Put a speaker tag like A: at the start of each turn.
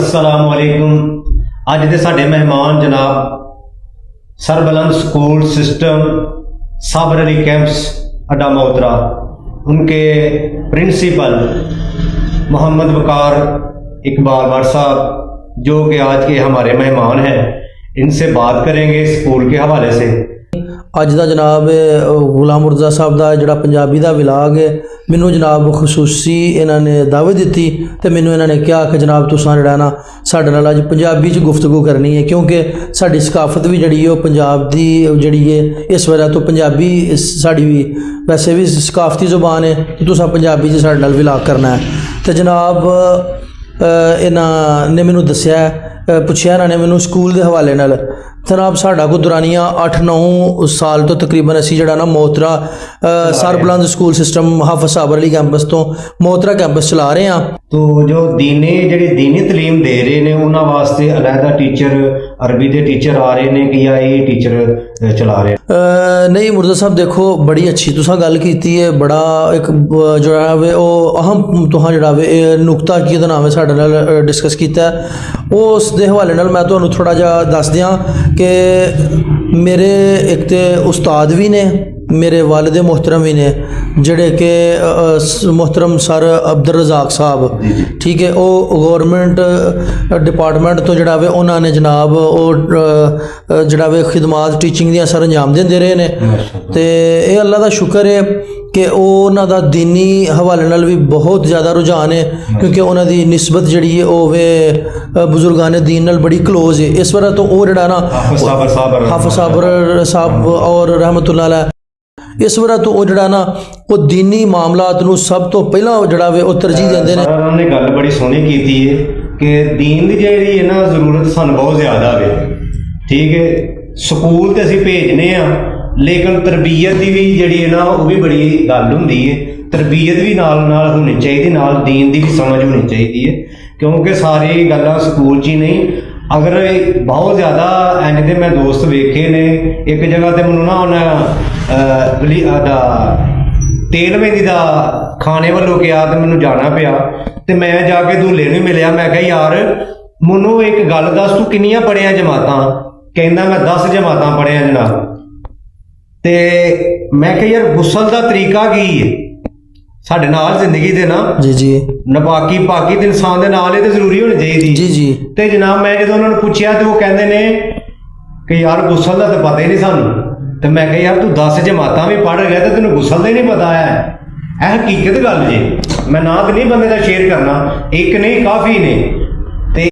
A: अस्सलाम वालेकुम। अज दे साडे मेहमान जनाब सरबलंद स्कूल सिस्टम साबर अली कैंप्स अड्डा मोहतरा, उनके प्रिंसिपल मोहम्मद वकार इकबाल वर साहब, जो कि आज के हमारे मेहमान हैं। इनसे बात करेंगे स्कूल के हवाले से।
B: ਅੱਜ ਦਾ ਜਨਾਬ ਗੁਲਾਮ ਮੁਰਤਜ਼ਾ ਸਾਹਿਬ ਦਾ ਜਿਹੜਾ ਪੰਜਾਬੀ ਦਾ ਵਿਲਾਗ ਹੈ, ਮੈਨੂੰ ਜਨਾਬ ਖਸੂਸੀ ਇਹਨਾਂ ਨੇ ਦਾਅਵਤ ਦਿੱਤੀ ਤੇ ਮੈਨੂੰ ਇਹਨਾਂ ਨੇ ਕਿਹਾ ਕਿ ਜਨਾਬ ਤੁਸੀਂ ਜਿਹੜਾ ਨਾ ਸਾਡੇ ਨਾਲ ਅੱਜ ਪੰਜਾਬੀ 'ਚ ਗੁਫ਼ਤਗੂ ਕਰਨੀ ਹੈ, ਕਿਉਂਕਿ ਸਾਡੀ ਸਕਾਫਤ ਵੀ ਜਿਹੜੀ ਹੈ ਉਹ ਪੰਜਾਬ ਦੀ ਜਿਹੜੀ ਹੈ ਇਸ ਵਜ੍ਹਾ ਤੋਂ ਪੰਜਾਬੀ ਸਾਡੀ ਵੀ ਵੈਸੇ ਵੀ ਸਕਾਫਤੀ ਜ਼ੁਬਾਨ ਹੈ ਕਿ ਤੁਸੀਂ ਪੰਜਾਬੀ 'ਚ ਸਾਡੇ ਨਾਲ ਵਿਲਾਗ ਕਰਨਾ ਹੈ। ਤੇ ਜਨਾਬ ਇਹਨਾਂ ਨੇ ਮੈਨੂੰ ਦੱਸਿਆ, ਪੁੱਛਿਆ ਇਹਨਾਂ ਨੇ ਮੈਨੂੰ ਸਕੂਲ ਦੇ ਹਵਾਲੇ ਨਾਲ। जनाब साढ़ा को दुरानिया 8-9 साल तो तकरीबन असी जड़ा ना मोहतरा सरबलंद स्कूल सिस्टम हाफिज साबर अली कैंपस तो मोहतरा कैंपस चला रहे हैं।
A: तो जो दीनी तलीम दे रहे ने उन्होंने वास्ते अलहदा टीचर अरबी के टीचर आ रहे हैं कि या ये टीचर चला रहे हैं?
B: नहीं मुर्तज़ा साहब, देखो बड़ी अच्छी तुसां गल कीती है, बड़ा एक जो है वो अहम तुहां जड़ा वे नुकता की नाम है साडे नाल डिस्कस कीता है। उस दे हवाले नाल मैं तुहानूं थोड़ा जिहा दस दियां कि मेरे एक तो उस्ताद भी ने, मेरे वालिद मोहतरम भी ने जड़े कि मोहतरम सर अब्दुल रज़ाक साहब, ठीक है, वो गौरमेंट डिपार्टमेंट तो जड़ा वे उन्होंने जनाब वो जड़ा वे खिदमात टीचिंग दियां सर अंजाम देंदे रहे ने। ते ये अल्लाह दा शुक्र है कि उन्हों का दीनी हवाले नाल भी बहुत ज़्यादा रुझान है, क्योंकि उन्हों की निस्बत जी है वो वे बुजुर्गान दीन नाल बड़ी क्लोज है। इस वजह तो वो जड़ा ना हाफिज साबर साहब और रहमतुल्लाह अलैह, इस वजह तो वो जड़ा ना वो दीनी मामलात नूं सब तो पहला जड़ा वे वो तरजीह देंदे ने।
A: उन्होंने गल बड़ी सोहनी की है कि दीन की जी है ना जरूरत सानूं बहुत ज़्यादा है, ठीक है। स्कूल तो असीं भेजने आ, लेकिन तरबीयत की भी जी है ना वो भी बड़ी गल होंदी है। तरबीयत भी नाल नाल होनी चाहिए, नाल दीन की भी समझ होनी चाहिए है, क्योंकि सारी गल्लां स्कूल 'च ही नहीं। अगर बहुत ज़्यादा इंज दे मैं दोस्त वेखे ने, एक जगह ते मैनूं ना उन्हें तेल मेहंदी का खाने वालों कहा तो मैनूं जाना पिया, तो मैं जाके दूल्हे नूं मिलिया। मैं कहा यार मैनूं एक गल दस, तू किन्नियां पढ़िया जमातां? कहंदा मैं 10 जमातां पढ़िया जनाब। ते मैं कहा यार गुस्सल का तरीका की है साडे नाल जिंदगी दे ना? जी जी, नपाकी पाकी ते इंसान दे नाल ही ते जरूरी होनी चाहिए। जी जी। ते जनाब मैं जो उन्होंने पूछया तो वो कहंदे ने कि यार गुस्सल का तो पता ही नहीं सानू। तो मैं कहा यार तू 10 जमातां भी पढ़ गया तो तेन गुस्सल का ही नहीं पता है। यह हकीकत गल जी, मैं ना तो नहीं बंदे का शेयर करना, एक नहीं काफ़ी ने।